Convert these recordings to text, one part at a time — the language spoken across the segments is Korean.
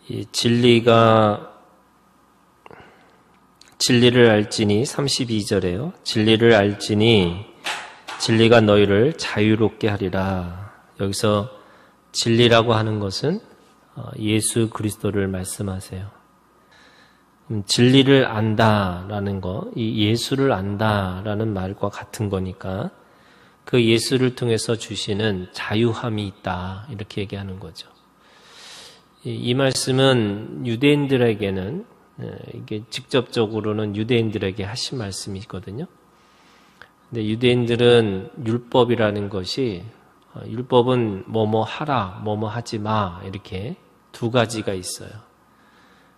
이 진리를 알지니 32절에요. 진리를 알지니 진리가 너희를 자유롭게 하리라. 여기서 진리라고 하는 것은 예수 그리스도를 말씀하세요. 진리를 안다라는 거, 이 예수를 안다라는 말과 같은 거니까 그 예수를 통해서 주시는 자유함이 있다, 이렇게 얘기하는 거죠. 이 말씀은 유대인들에게는, 이게 직접적으로는 유대인들에게 하신 말씀이거든요. 근데 유대인들은 율법이라는 것이, 율법은 뭐뭐 하라, 뭐뭐 하지 마, 이렇게 두 가지가 있어요.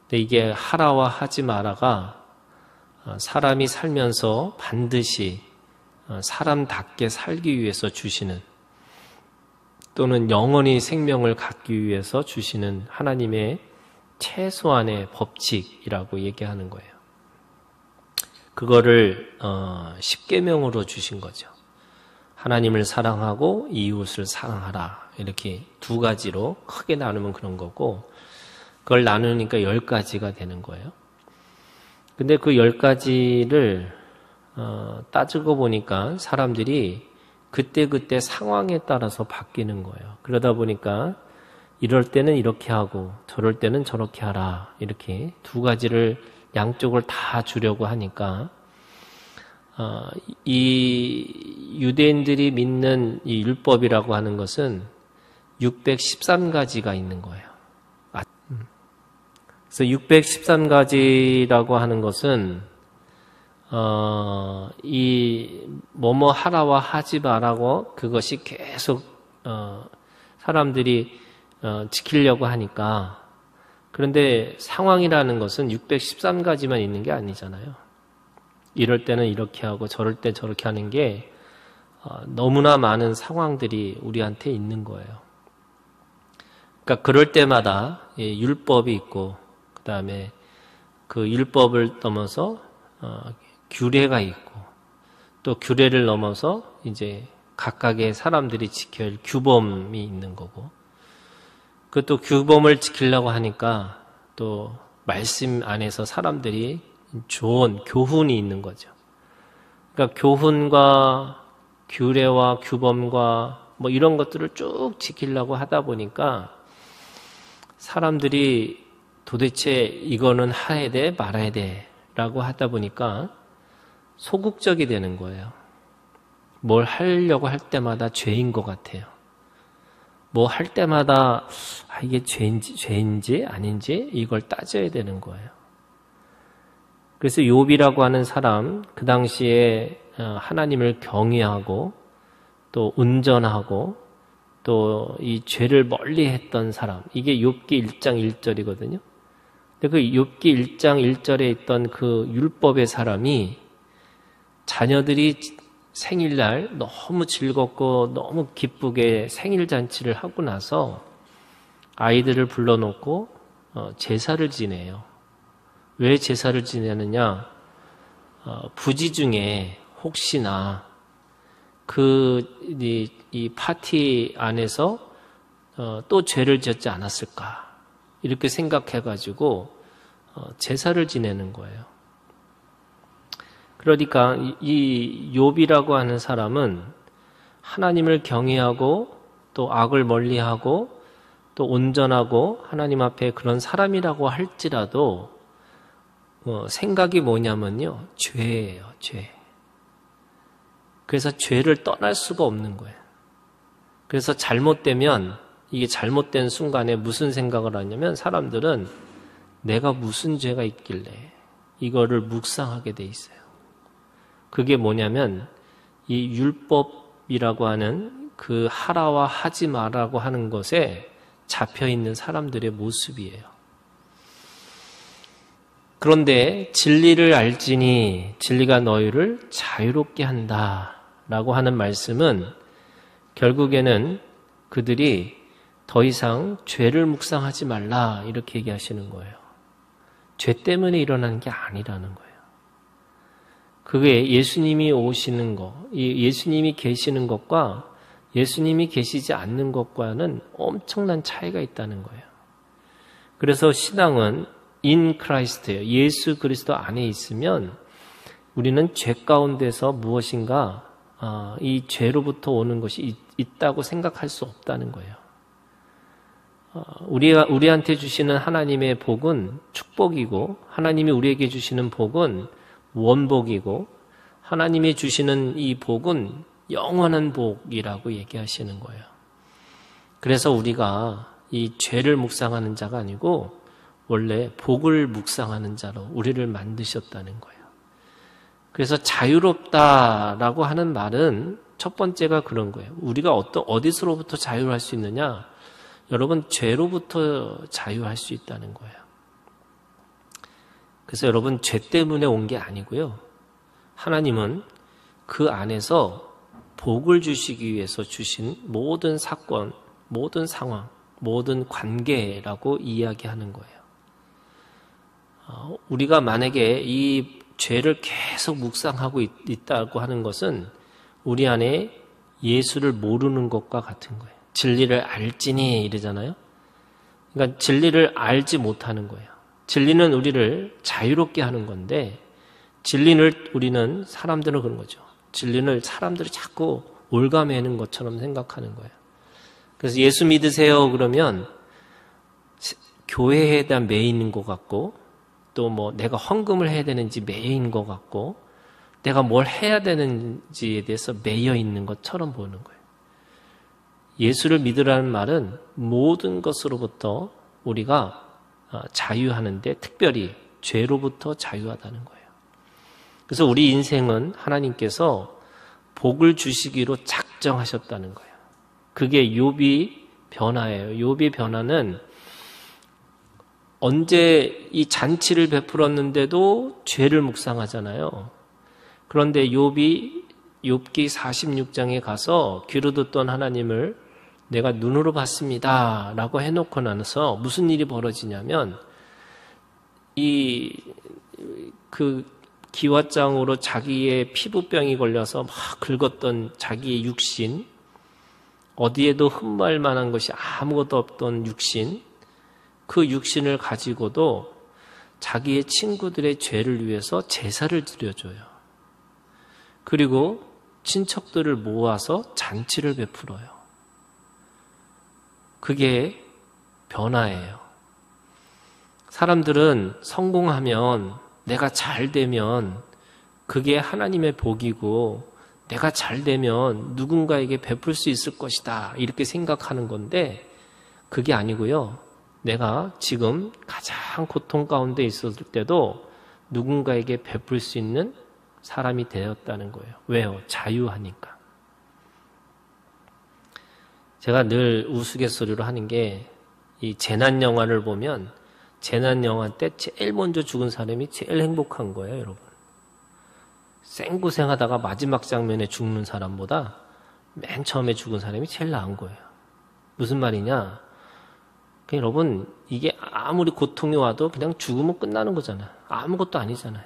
근데 이게 하라와 하지 마라가 사람이 살면서 반드시 사람답게 살기 위해서 주시는, 또는 영원히 생명을 갖기 위해서 주시는 하나님의 최소한의 법칙이라고 얘기하는 거예요. 그거를 십계명으로 주신 거죠. 하나님을 사랑하고 이웃을 사랑하라, 이렇게 두 가지로 크게 나누면 그런 거고, 그걸 나누니까 10가지가 되는 거예요. 근데 그 10가지를 따지고 보니까 사람들이 그때그때 상황에 따라서 바뀌는 거예요. 그러다 보니까 이럴 때는 이렇게 하고 저럴 때는 저렇게 하라, 이렇게 두 가지를 양쪽을 다 주려고 하니까 이 유대인들이 믿는 이 율법이라고 하는 것은 613가지가 있는 거예요. 그래서 613가지라고 하는 것은 이 뭐뭐 하라와 하지 마라고 그것이 계속 사람들이 지키려고 하니까, 그런데 상황이라는 것은 613가지만 있는 게 아니잖아요. 이럴 때는 이렇게 하고 저럴 때 저렇게 하는 게 너무나 많은 상황들이 우리한테 있는 거예요. 그러니까 그럴 때마다 율법이 있고, 그 다음에 그 율법을 넘어서 규례가 있고, 또 규례를 넘어서 이제 각각의 사람들이 지켜야 할 규범이 있는 거고, 그 또 규범을 지키려고 하니까 또 말씀 안에서 사람들이 좋은 교훈이 있는 거죠. 그러니까 교훈과 규례와 규범과 뭐 이런 것들을 쭉 지키려고 하다 보니까 사람들이 도대체 이거는 해야 돼, 말아야 돼 라고 하다 보니까 소극적이 되는 거예요. 뭘 하려고 할 때마다 죄인 것 같아요. 뭐 할 때마다 이게 죄인지 아닌지 이걸 따져야 되는 거예요. 그래서 욥이라고 하는 사람, 그 당시에 하나님을 경외하고 또 온전하고 또 이 죄를 멀리 했던 사람, 이게 욥기 1장 1절이거든요. 근데 그 욥기 1장 1절에 있던 그 율법의 사람이 자녀들이 생일날 너무 즐겁고 너무 기쁘게 생일잔치를 하고 나서 아이들을 불러놓고 제사를 지내요. 왜 제사를 지내느냐? 부지 중에 혹시나 이 파티 안에서 또 죄를 지었지 않았을까, 이렇게 생각해가지고 제사를 지내는 거예요. 그러니까 이 욥이라고 하는 사람은 하나님을 경외하고 또 악을 멀리하고 또 온전하고 하나님 앞에 그런 사람이라고 할지라도 생각이 뭐냐면요, 죄예요, 죄. 그래서 죄를 떠날 수가 없는 거예요. 그래서 잘못되면, 이게 잘못된 순간에 무슨 생각을 하냐면 사람들은 내가 무슨 죄가 있길래 이거를 묵상하게 돼 있어요. 그게 뭐냐면 이 율법이라고 하는 그 하라와 하지 마라고 하는 것에 잡혀있는 사람들의 모습이에요. 그런데 진리를 알지니 진리가 너희를 자유롭게 한다 라고 하는 말씀은 결국에는 그들이 더 이상 죄를 묵상하지 말라, 이렇게 얘기하시는 거예요. 죄 때문에 일어나는 게 아니라는 거예요. 그게 예수님이 오시는 것, 예수님이 계시는 것과 예수님이 계시지 않는 것과는 엄청난 차이가 있다는 거예요. 그래서 신앙은 in Christ예요. 예수 그리스도 안에 있으면 우리는 죄 가운데서 무엇인가 이 죄로부터 오는 것이 있다고 생각할 수 없다는 거예요. 우리한테 주시는 하나님의 복은 축복이고, 하나님이 우리에게 주시는 복은 원복이고, 하나님이 주시는 이 복은 영원한 복이라고 얘기하시는 거예요. 그래서 우리가 이 죄를 묵상하는 자가 아니고 원래 복을 묵상하는 자로 우리를 만드셨다는 거예요. 그래서 자유롭다라고 하는 말은 첫 번째가 그런 거예요. 우리가 어디서로부터 자유할 수 있느냐? 여러분, 죄로부터 자유할 수 있다는 거예요. 그래서 여러분, 죄 때문에 온 게 아니고요. 하나님은 그 안에서 복을 주시기 위해서 주신 모든 사건, 모든 상황, 모든 관계라고 이야기하는 거예요. 우리가 만약에 이 죄를 계속 묵상하고 있다고 하는 것은 우리 안에 예수를 모르는 것과 같은 거예요. 진리를 알지니 이러잖아요. 그러니까 진리를 알지 못하는 거예요. 진리는 우리를 자유롭게 하는 건데, 우리는 사람들은 그런 거죠. 진리는 사람들이 자꾸 올가매는 것처럼 생각하는 거예요. 그래서 예수 믿으세요 그러면 교회에 대한 매이는 것 같고, 또 뭐 내가 헌금을 해야 되는지 매인 것 같고, 내가 뭘 해야 되는지에 대해서 매여 있는 것처럼 보는 거예요. 예수를 믿으라는 말은 모든 것으로부터 우리가 자유하는데, 특별히 죄로부터 자유하다는 거예요. 그래서 우리 인생은 하나님께서 복을 주시기로 작정하셨다는 거예요. 그게 욥이 변화예요. 욥의 변화는 언제 이 잔치를 베풀었는데도 죄를 묵상하잖아요. 그런데 욥기 46장에 가서 귀로 듣던 하나님을 내가 눈으로 봤습니다 라고 해놓고 나서 무슨 일이 벌어지냐면, 그 기왓장으로 자기의 피부병이 걸려서 막 긁었던 자기의 육신, 어디에도 흠말 만한 것이 아무것도 없던 육신, 그 육신을 가지고도 자기의 친구들의 죄를 위해서 제사를 드려줘요. 그리고 친척들을 모아서 잔치를 베풀어요. 그게 변화예요. 사람들은 성공하면, 내가 잘 되면 그게 하나님의 복이고, 내가 잘 되면 누군가에게 베풀 수 있을 것이다 이렇게 생각하는 건데, 그게 아니고요. 내가 지금 가장 고통 가운데 있었을 때도 누군가에게 베풀 수 있는 사람이 되었다는 거예요. 왜요? 자유하니까. 제가 늘 우스갯소리로 하는 게, 이 재난 영화를 보면 재난 영화 때 제일 먼저 죽은 사람이 제일 행복한 거예요, 여러분. 생고생하다가 마지막 장면에 죽는 사람보다 맨 처음에 죽은 사람이 제일 나은 거예요. 무슨 말이냐? 여러분, 이게 아무리 고통이 와도 그냥 죽으면 끝나는 거잖아요. 아무것도 아니잖아요.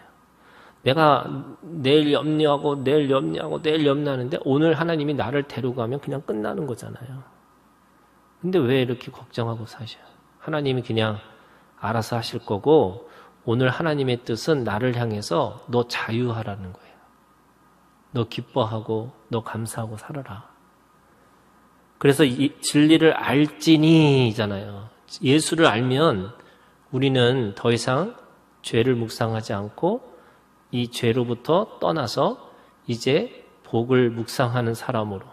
내가 내일 염려하고 내일 염려하는데 오늘 하나님이 나를 데려가면 그냥 끝나는 거잖아요. 근데 왜 이렇게 걱정하고 사셔요? 하나님이 그냥 알아서 하실 거고, 오늘 하나님의 뜻은 나를 향해서 너 자유하라는 거예요. 너 기뻐하고 너 감사하고 살아라. 그래서 이 진리를 알지니잖아요. 예수를 알면 우리는 더 이상 죄를 묵상하지 않고 이 죄로부터 떠나서 이제 복을 묵상하는 사람으로,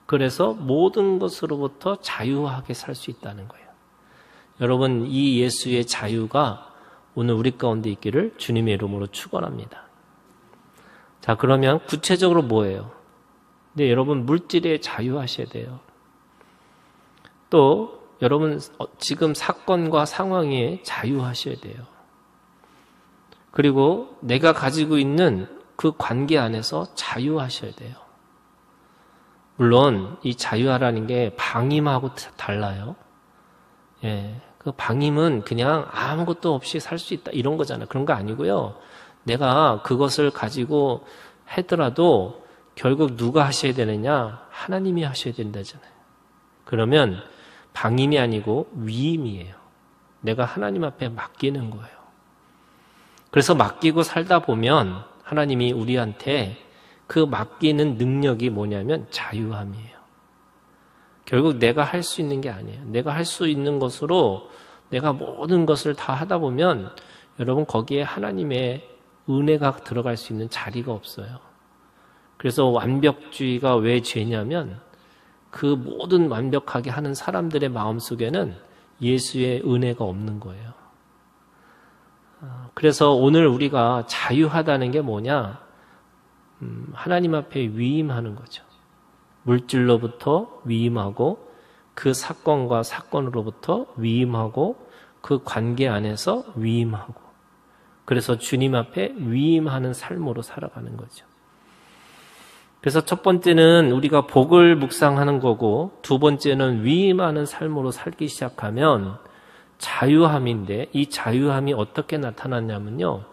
그래서 모든 것으로부터 자유하게 살 수 있다는 거예요. 여러분, 이 예수의 자유가 오늘 우리 가운데 있기를 주님의 이름으로 축원합니다. 자, 그러면 구체적으로 뭐예요? 네, 여러분, 물질에 자유하셔야 돼요. 또 여러분, 지금 사건과 상황에 자유하셔야 돼요. 그리고 내가 가지고 있는 그 관계 안에서 자유하셔야 돼요. 물론 이 자유하라는 게 방임하고 달라요. 예, 그 방임은 그냥 아무것도 없이 살 수 있다 이런 거잖아요. 그런 거 아니고요. 내가 그것을 가지고 하더라도 결국 누가 하셔야 되느냐? 하나님이 하셔야 된다잖아요. 그러면 방임이 아니고 위임이에요. 내가 하나님 앞에 맡기는 거예요. 그래서 맡기고 살다 보면 하나님이 우리한테 그 맡기는 능력이 뭐냐면 자유함이에요. 결국 내가 할 수 있는 게 아니에요. 내가 할 수 있는 것으로 내가 모든 것을 다 하다 보면 여러분 거기에 하나님의 은혜가 들어갈 수 있는 자리가 없어요. 그래서 완벽주의가 왜 죄냐면 그 모든 완벽하게 하는 사람들의 마음속에는 예수의 은혜가 없는 거예요. 그래서 오늘 우리가 자유하다는 게 뭐냐? 하나님 앞에 위임하는 거죠. 물질로부터 위임하고 그 사건과 사건으로부터 위임하고 그 관계 안에서 위임하고 그래서 주님 앞에 위임하는 삶으로 살아가는 거죠. 그래서 첫 번째는 우리가 복을 묵상하는 거고 두 번째는 위임하는 삶으로 살기 시작하면 자유함인데 이 자유함이 어떻게 나타났냐면요.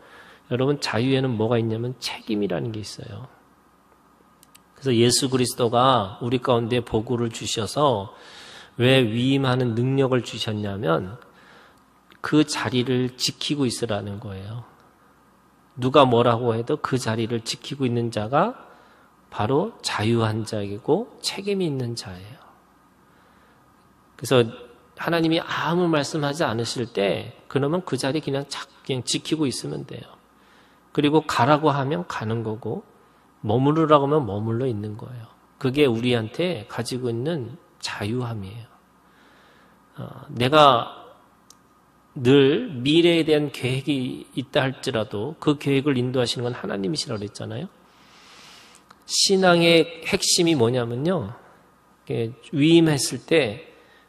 여러분 자유에는 뭐가 있냐면 책임이라는 게 있어요. 그래서 예수 그리스도가 우리 가운데 복을 주셔서 왜 위임하는 능력을 주셨냐면 그 자리를 지키고 있으라는 거예요. 누가 뭐라고 해도 그 자리를 지키고 있는 자가 바로 자유한 자이고 책임이 있는 자예요. 그래서 하나님이 아무 말씀하지 않으실 때 그러면 그 자리 그냥 지키고 있으면 돼요. 그리고 가라고 하면 가는 거고 머무르라고 하면 머물러 있는 거예요. 그게 우리한테 가지고 있는 자유함이에요. 내가 늘 미래에 대한 계획이 있다 할지라도 그 계획을 인도하시는 건 하나님이시라고 그랬잖아요. 신앙의 핵심이 뭐냐면요. 위임했을 때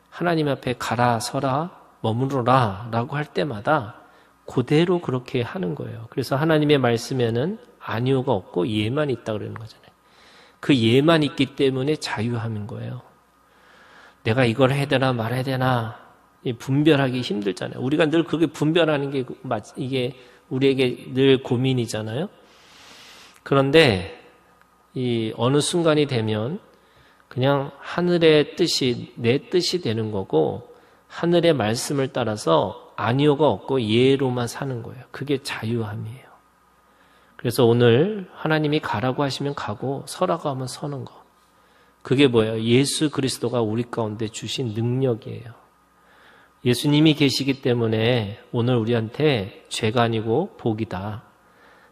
하나님 앞에 가라, 서라, 머무르라 라고 할 때마다 그대로 그렇게 하는 거예요. 그래서 하나님의 말씀에는 아니오가 없고 예만 있다 그러는 거잖아요. 그 예만 있기 때문에 자유함인 거예요. 내가 이걸 해야 되나 말아야 되나 분별하기 힘들잖아요. 우리가 늘 그게 분별하는 게 이게 우리에게 늘 고민이잖아요. 그런데 이 어느 순간이 되면 그냥 하늘의 뜻이 내 뜻이 되는 거고 하늘의 말씀을 따라서 아니오가 없고 예로만 사는 거예요. 그게 자유함이에요. 그래서 오늘 하나님이 가라고 하시면 가고 서라고 하면 서는 거. 그게 뭐예요? 예수 그리스도가 우리 가운데 주신 능력이에요. 예수님이 계시기 때문에 오늘 우리한테 죄가 아니고 복이다.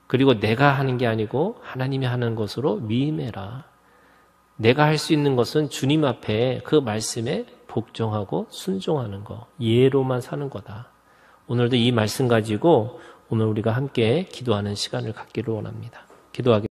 그리고 내가 하는 게 아니고 하나님이 하는 것으로 위임해라. 내가 할 수 있는 것은 주님 앞에 그 말씀에 복종하고 순종하는 거, 예로만 사는 거다. 오늘도 이 말씀 가지고 오늘 우리가 함께 기도하는 시간을 갖기를 원합니다. 기도하겠습니다.